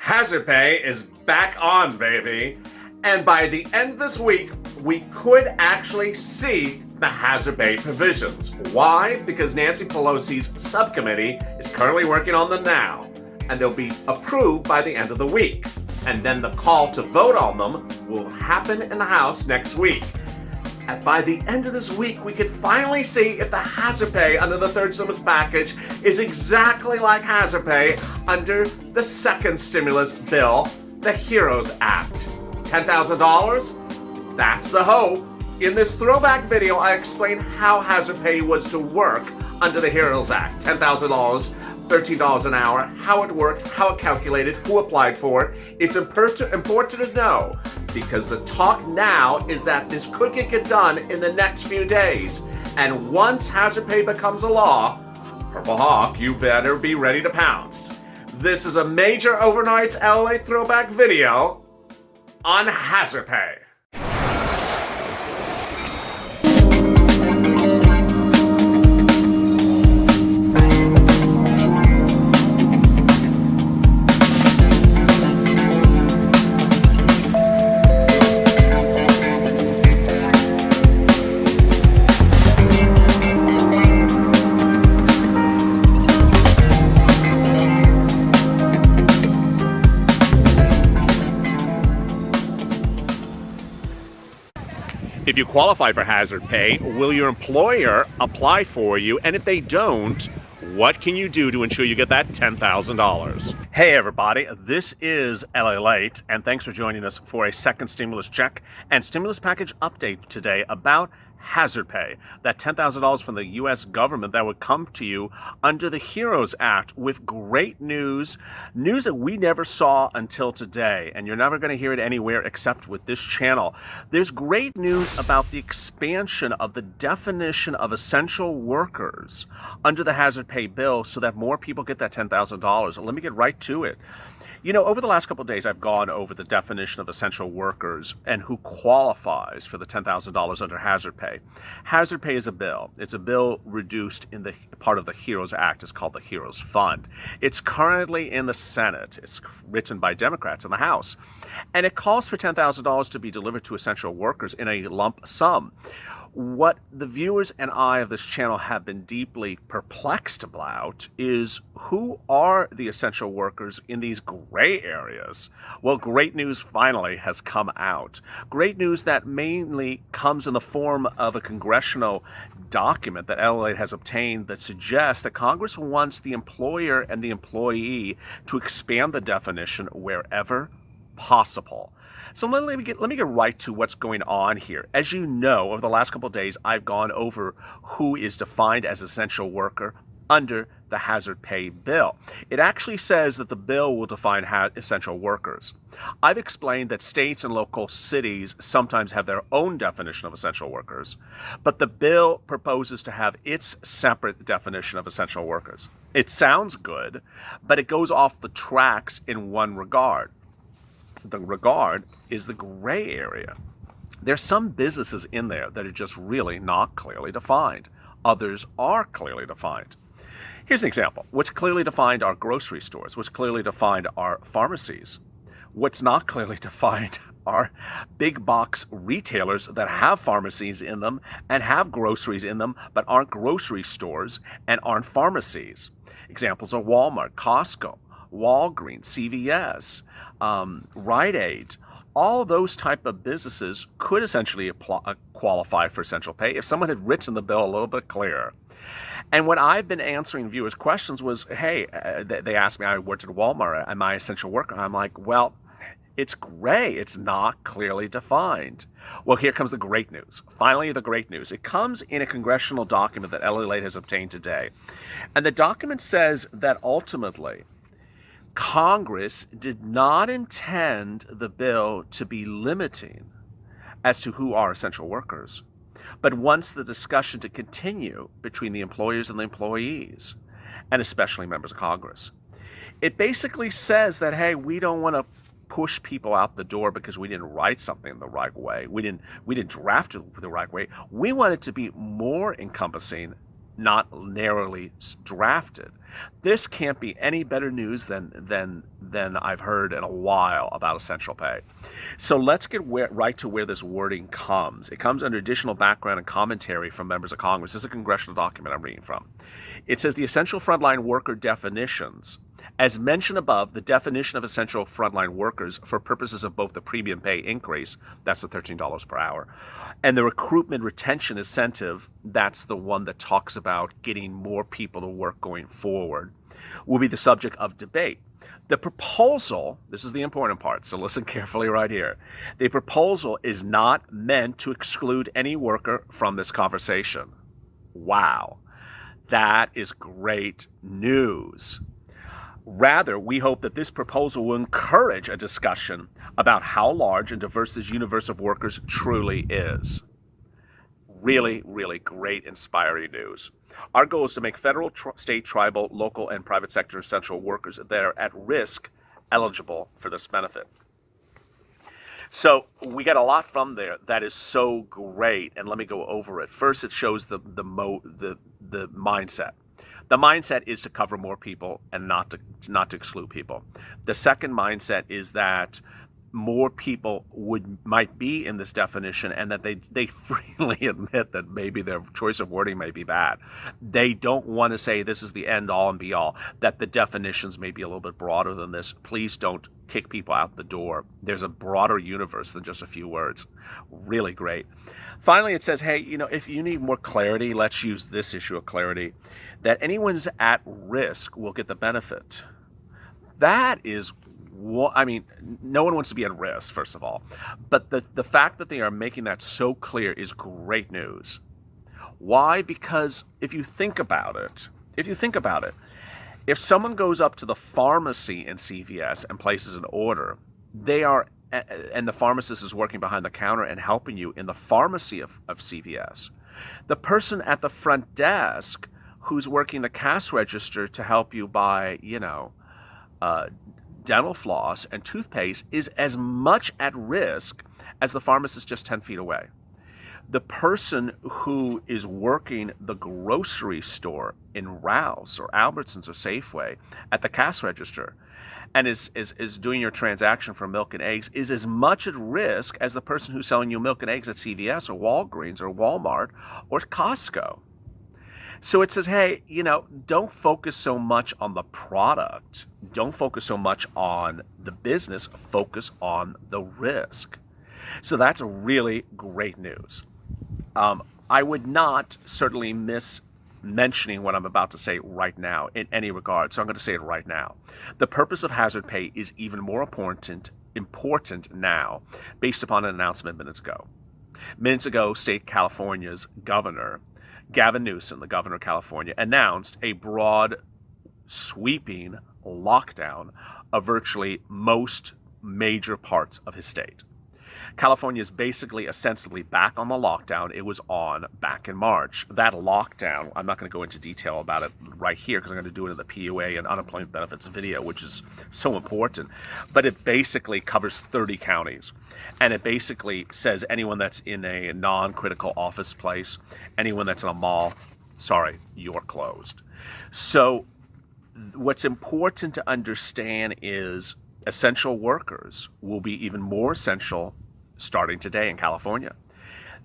Hazard pay is back on, baby. And by the end of this week, we could actually see the hazard pay provisions. Why? Because Nancy Pelosi's subcommittee is currently working on them now, and they'll be approved by the end of the week. And then the call to vote on them will happen in the House next week. And by the end of this week, we could finally see if the hazard pay under the third stimulus package is exactly like hazard pay under the second stimulus bill, the HEROES Act. $10,000? That's the hope. In this throwback video, I explained how hazard pay was to work under the HEROES Act. $10,000, $13 an hour, how it worked, how it calculated, who applied for it. It's important to know, because the talk now is that this could get done in the next few days. And once hazard pay becomes a law, Purple Hawk, you better be ready to pounce. This is a major overnight LALATE throwback video on hazard pay. If you qualify for hazard pay, will your employer apply for you? And if they don't, what can you do to ensure you get that $10,000? Hey everybody, this is LALATE, and thanks for joining us for a second stimulus check and stimulus package update today about hazard pay, that $10,000 from the U.S. government that would come to you under the HEROES Act with great news that we never saw until today, and you're never going to hear it anywhere except with this channel. There's great news about the expansion of the definition of essential workers under the hazard pay bill so that more people get that $10,000. Let me get right to it. You know, over the last couple of days, I've gone over the definition of essential workers and who qualifies for the $10,000 under hazard pay. Hazard pay is a bill. It's a bill reduced in the part of the HEROES Act. It's called the HEROES Fund. It's currently in the Senate. It's written by Democrats in the House. And it calls for $10,000 to be delivered to essential workers in a lump sum. What the viewers and I of this channel have been deeply perplexed about is who are the essential workers in these gray areas? Well, great news finally has come out. Great news that mainly comes in the form of a congressional document that LALATE has obtained that suggests that Congress wants the employer and the employee to expand the definition wherever possible. So let me get right to what's going on here. As you know, over the last couple of days, I've gone over who is defined as essential worker under the hazard pay bill. It actually says that the bill will define essential workers. I've explained that states and local cities sometimes have their own definition of essential workers, but the bill proposes to have its separate definition of essential workers. It sounds good, but it goes off the tracks in one regard. The regard is the gray area. There's some businesses in there that are just really not clearly defined. Others are clearly defined. Here's an example. What's clearly defined are grocery stores. What's clearly defined are pharmacies. What's not clearly defined are big box retailers that have pharmacies in them and have groceries in them, but aren't grocery stores and aren't pharmacies. Examples are Walmart, Costco, Walgreens, CVS, Rite Aid. All those type of businesses could essentially qualify for essential pay if someone had written the bill a little bit clearer. And when I've been answering viewers' questions was, hey, they asked me, I worked at Walmart, am I an essential worker? I'm like, well, it's gray. It's not clearly defined. Well, here comes the great news. Finally, the great news. It comes in a congressional document that LALATE has obtained today. And the document says that ultimately, Congress did not intend the bill to be limiting as to who are essential workers, but wants the discussion to continue between the employers and the employees, and especially members of Congress. It basically says that, hey, we don't want to push people out the door because we didn't write something the right way. We didn't draft it the right way. We want it to be more encompassing not narrowly drafted. This can't be any better news than I've heard in a while about essential pay. So let's get right to where this wording comes. It comes under additional background and commentary from members of Congress. This is a congressional document I'm reading from. It says the essential frontline worker definitions. As mentioned above, the definition of essential frontline workers for purposes of both the premium pay increase, that's the $13 per hour, and the recruitment retention incentive, that's the one that talks about getting more people to work going forward, will be the subject of debate. The proposal, this is the important part, so listen carefully right here. The proposal is not meant to exclude any worker from this conversation. Wow, that is great news. Rather, we hope that this proposal will encourage a discussion about how large and diverse this universe of workers truly is. Really, really great, inspiring news. Our goal is to make federal, state, tribal, local, and private sector essential workers that are at risk eligible for this benefit. So we get a lot from there that is so great, and let me go over it. First, it shows the mindset. The mindset is to cover more people and not to exclude people. The second mindset is that more people might be in this definition, and that they freely admit that maybe their choice of wording may be bad. They don't want to say this is the end all and be all, that the definitions may be a little bit broader than this. Please don't kick people out the door. There's a broader universe than just a few words. Really great. Finally, it says, hey, if you need more clarity, let's use this issue of clarity, that anyone's at risk will get the benefit. That is, no one wants to be at risk, first of all. But the fact that they are making that so clear is great news. Why? Because if you think about it, if someone goes up to the pharmacy in CVS and places an order, and the pharmacist is working behind the counter and helping you in the pharmacy of CVS, the person at the front desk who's working the cash register to help you buy, dental floss and toothpaste is as much at risk as the pharmacist just 10 feet away. The person who is working the grocery store in Rouse or Albertsons or Safeway at the cash register and is doing your transaction for milk and eggs is as much at risk as the person who's selling you milk and eggs at CVS or Walgreens or Walmart or Costco. So it says, hey, don't focus so much on the product. Don't focus so much on the business. Focus on the risk. So that's really great news. I would not certainly miss mentioning what I'm about to say right now in any regard. So I'm going to say it right now. The purpose of hazard pay is even more important now based upon an announcement minutes ago. Minutes ago, State California's governor, Gavin Newsom, the governor of California, announced a broad, sweeping lockdown of virtually most major parts of his state. California is basically ostensibly back on the lockdown it was on back in March. That lockdown, I'm not going to go into detail about it right here because I'm going to do it in the PUA and unemployment benefits video, which is so important. But it basically covers 30 counties. And it basically says anyone that's in a non-critical office place, anyone that's in a mall, sorry, you're closed. So what's important to understand is essential workers will be even more essential starting today in California.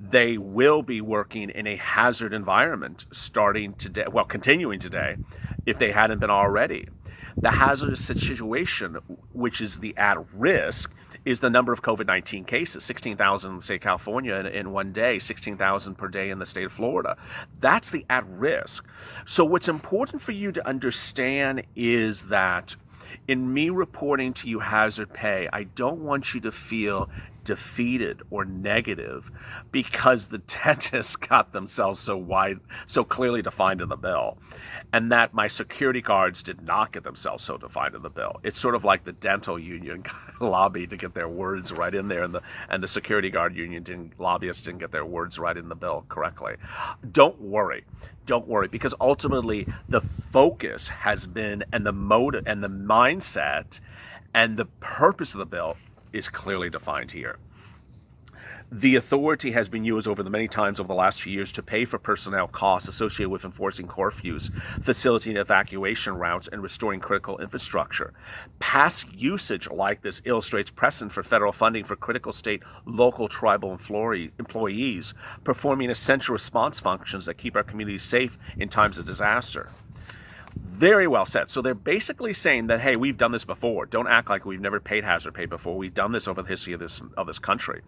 They will be working in a hazard environment starting today, continuing today, if they hadn't been already. The hazardous situation, which is the at risk, is the number of COVID-19 cases, 16,000 in the state of California in one day, 16,000 per day in the state of Florida. That's the at risk. So what's important for you to understand is that in me reporting to you hazard pay, I don't want you to feel defeated or negative because the dentists got themselves so clearly defined in the bill, and that my security guards did not get themselves so defined in the bill. It's sort of like the dental union lobbied to get their words right in there, and the security guard union lobbyists didn't get their words right in the bill correctly. Don't worry, because ultimately the focus has been, and the motive and the mindset and the purpose of the bill is clearly defined here. The authority has been used over the many times over the last few years to pay for personnel costs associated with enforcing curfews, facilitating evacuation routes, and restoring critical infrastructure. Past usage like this illustrates precedent for federal funding for critical state, local, tribal employees performing essential response functions that keep our communities safe in times of disaster. Very well said. So they're basically saying that, hey, we've done this before. Don't act like we've never paid hazard pay before. We've done this over the history of this country.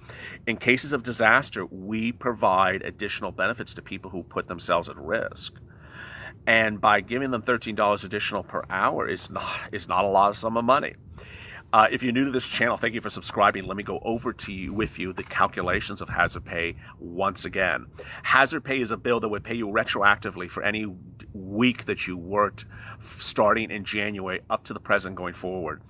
In cases of disaster, we provide additional benefits to people who put themselves at risk. And by giving them $13 additional per hour is not a lot of sum of money. If you're new to this channel, thank you for subscribing. Let me go over with you the calculations of hazard pay once again. Hazard pay is a bill that would pay you retroactively for any week that you worked starting in January up to the present going forward.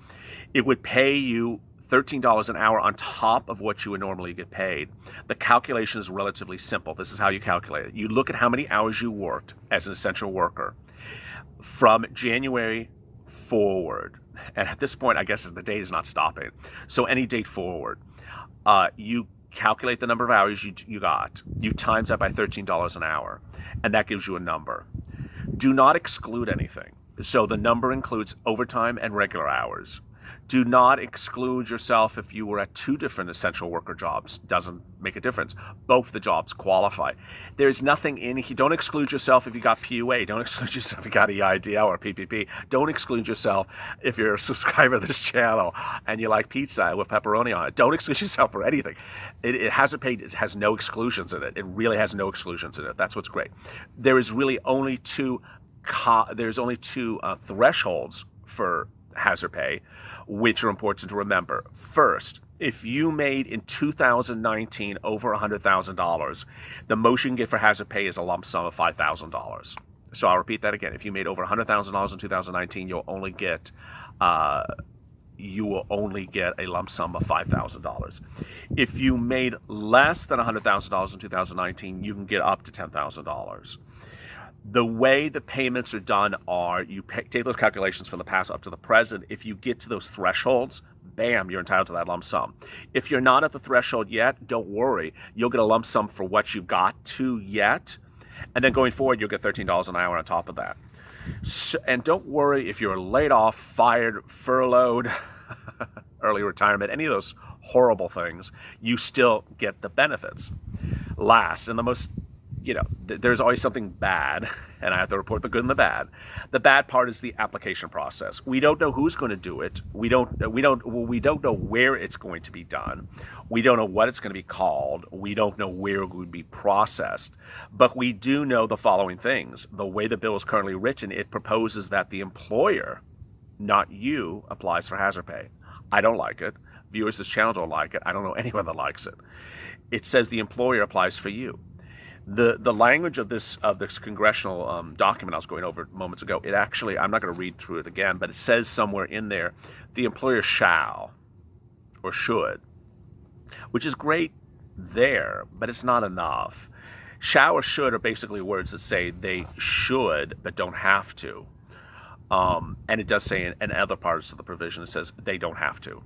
It would pay you $13 an hour on top of what you would normally get paid. The calculation is relatively simple. This is how you calculate it. You look at how many hours you worked as an essential worker from January forward. And at this point, I guess the date is not stopping. So any date forward, you calculate the number of hours you got. You times that by $13 an hour, and that gives you a number. Do not exclude anything. So the number includes overtime and regular hours. Do not exclude yourself if you were at two different essential worker jobs. Doesn't make a difference. Both the jobs qualify. There's nothing in here. Don't exclude yourself if you got PUA. Don't exclude yourself if you got EIDL or PPP. Don't exclude yourself if you're a subscriber to this channel and you like pizza with pepperoni on it. Don't exclude yourself for anything. It has no exclusions in it. It really has no exclusions in it. That's what's great. There is really only two thresholds for hazard pay, which are important to remember. First, if you made in 2019 over $100,000, the most you can get for hazard pay is a lump sum of $5,000. So I'll repeat that again. If you made over $100,000 in 2019, you'll only get a lump sum of $5,000. If you made less than $100,000 in 2019, you can get up to $10,000. The way the payments are done are you take those calculations from the past up to the present. If you get to those thresholds, bam, you're entitled to that lump sum. If you're not at the threshold yet, don't worry. You'll get a lump sum for what you got to yet. And then going forward, you'll get $13 an hour on top of that. So, and don't worry if you're laid off, fired, furloughed, early retirement, any of those horrible things, you still get the benefits. Last, and the most, there's always something bad, and I have to report the good and the bad. The bad part is the application process. We don't know who's going to do it. We don't know where it's going to be done. We don't know what it's going to be called. We don't know where it would be processed. But we do know the following things. The way the bill is currently written, it proposes that the employer, not you, applies for hazard pay. I don't like it. Viewers of this channel don't like it. I don't know anyone that likes it. It says the employer applies for you. The language of this congressional document I was going over moments ago, it actually, I'm not going to read through it again, but it says somewhere in there, the employer shall or should, which is great there, but it's not enough. Shall or should are basically words that say they should but don't have to. And it does say in other parts of the provision, it says they don't have to.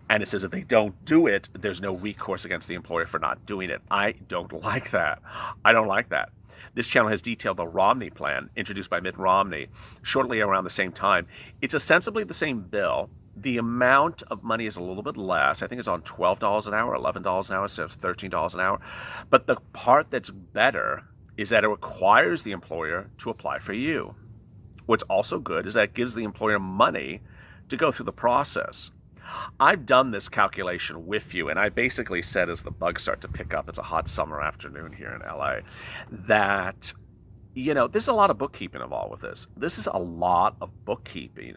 And it says if they don't do it, there's no recourse against the employer for not doing it. I don't like that. I don't like that. This channel has detailed the Romney plan, introduced by Mitt Romney, shortly around the same time. It's ostensibly the same bill. The amount of money is a little bit less. I think it's on $12 an hour, $11 an hour instead of $13 an hour. But the part that's better is that it requires the employer to apply for you. What's also good is that it gives the employer money to go through the process. I've done this calculation with you, and I basically said as the bugs start to pick up, it's a hot summer afternoon here in LA, that, there's a lot of bookkeeping involved with this. This is a lot of bookkeeping.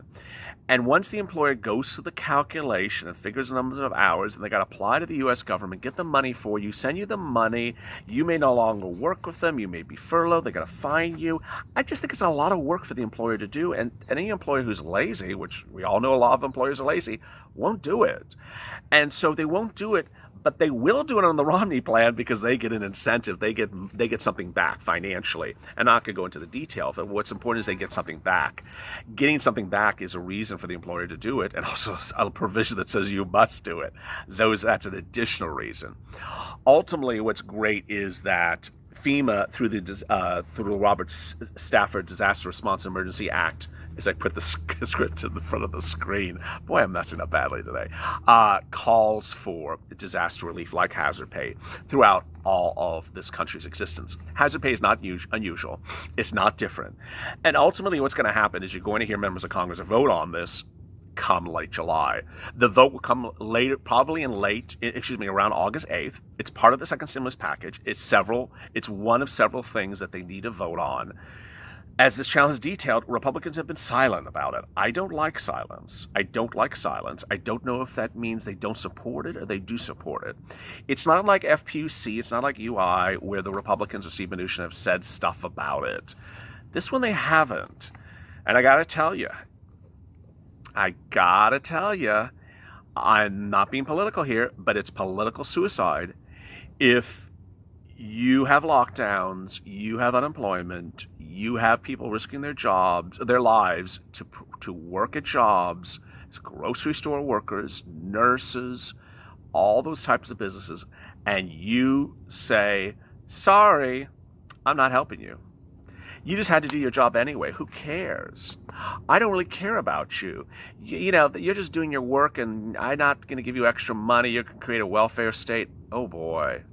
And once the employer goes through the calculation and figures the numbers of hours, and they got to apply to the U.S. government, get the money for you, send you the money, you may no longer work with them, you may be furloughed, they got to fine you. I just think it's a lot of work for the employer to do, and any employer who's lazy, which we all know a lot of employers are lazy, won't do it. And so they won't do it But they will do it on the Romney plan because they get an incentive. They get something back financially. And I'm not going to go into the detail, but what's important is they get something back. Getting something back is a reason for the employer to do it, and also a provision that says you must do it. That's an additional reason. Ultimately, what's great is that FEMA, through the Robert Stafford Disaster Response and Emergency Act, as I put the script in the front of the screen, boy, I'm messing up badly today, calls for disaster relief like hazard pay throughout all of this country's existence. Hazard pay is not unusual. It's not different. And ultimately what's going to happen is you're going to hear members of Congress vote on this come late July. The vote will come later, probably around August 8th. It's part of the second stimulus package. It's one of several things that they need to vote on. As this channel has detailed, Republicans have been silent about it. I don't like silence. I don't know if that means they don't support it or they do support it. It's not like FPUC, it's not like UI, where the Republicans or Steve Mnuchin have said stuff about it. This one they haven't. And I gotta tell you, I'm not being political here, but it's political suicide if you have lockdowns, you have unemployment, you have people risking their lives to work at jobs, as grocery store workers, nurses, all those types of businesses, and you say, sorry, I'm not helping you. You just had to do your job anyway. Who cares? I don't really care about you. You know, you're just doing your work and I'm not going to give you extra money. You can create a welfare state. Oh boy.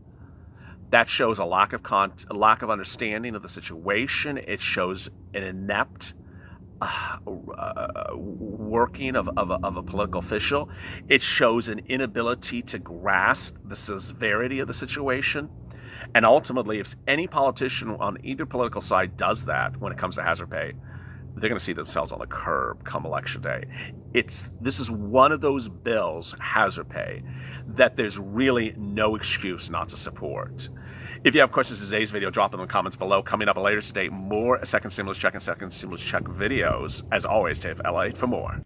That shows a lack of understanding of the situation. It shows an inept working of a political official. It shows an inability to grasp the severity of the situation. And ultimately, if any politician on either political side does that when it comes to hazard pay, they're going to see themselves on the curb come election day. This is one of those bills, hazard pay, that there's really no excuse not to support. If you have questions in today's video, drop them in the comments below. Coming up later today, more Second Stimulus Check and Second Stimulus Check videos. As always, stay with LALATE for more.